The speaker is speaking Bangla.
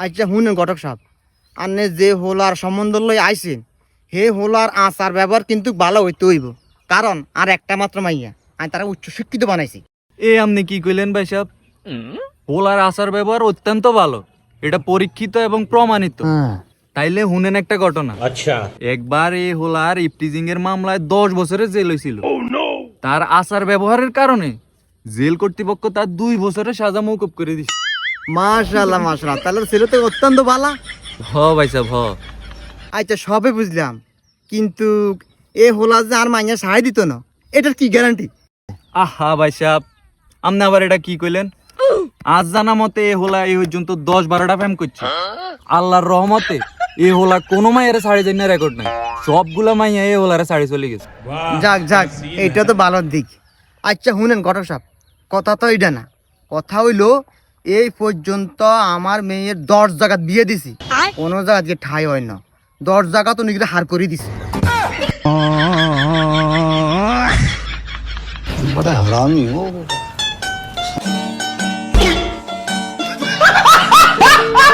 আচ্ছা শুনেন ঘটক সাহেব, আপনি যে হোলার সম্বন্ধ লই আইছেন হে হোলার আচার ব্যবহার কিন্তু ভালো হইতে হইব, কারণ আর একটা মাত্র মাইয়া আমি তারা উচ্চ শিক্ষিত বানাইছি। এ আপনি কি কইলেন ভাই সাহেব? হোলার আচার ব্যবহার অত্যন্ত ভালো, এটা পরীক্ষিত এবং প্রমাণিত। তাইলে শুনেন একটা ঘটনা। আচ্ছা, একবার এই হোলার ইফটিজিং এর মামলায় 10 বছরের জেল হয়েছিল। তার আচার ব্যবহারের কারণে জেল কর্তৃপক্ষ তার 2 বছরের সাজা মৌকুব করে দিছে। মাশাআল্লাহ মাশাআল্লাহ, তাহলে ছেলে তো অত্যন্ত ভালো। হ ভাই সাহেব হ। আচ্ছা সবে বুঝলাম, কিন্তু এ হোলা যে আর মাইয়া সাহায্য দিত না, এটার কি গ্যারান্টি? আহা ভাই সাহেব, আপনি আবার এটা কি কইলেন? আজ জানা মতে এ হোলা এই পর্যন্ত 10-12টা প্রেম করছে। আল্লাহর রহমতে এ হোলা কোনো মাইয়ারে ছাড়ি যায় না, রেকর্ড নাই। সবগুলা মাইয়া এ হোলারে ছাড়ি চলে গেছে। যাক যাক, এইটা তো ভালোর দিক। আচ্ছা শুনেন ঘটক সাহেব, কথা তো এইটা না, কথা হইলো এই পর্যন্ত আমার মেয়ের 10 জায়গা বিয়ে দিছি, কোনো জায়গা দিয়ে ঠাই হয় না। 10 জায়গা তো নিজেরা হার করে দিছি। बड़ा हरामी हो बेटा।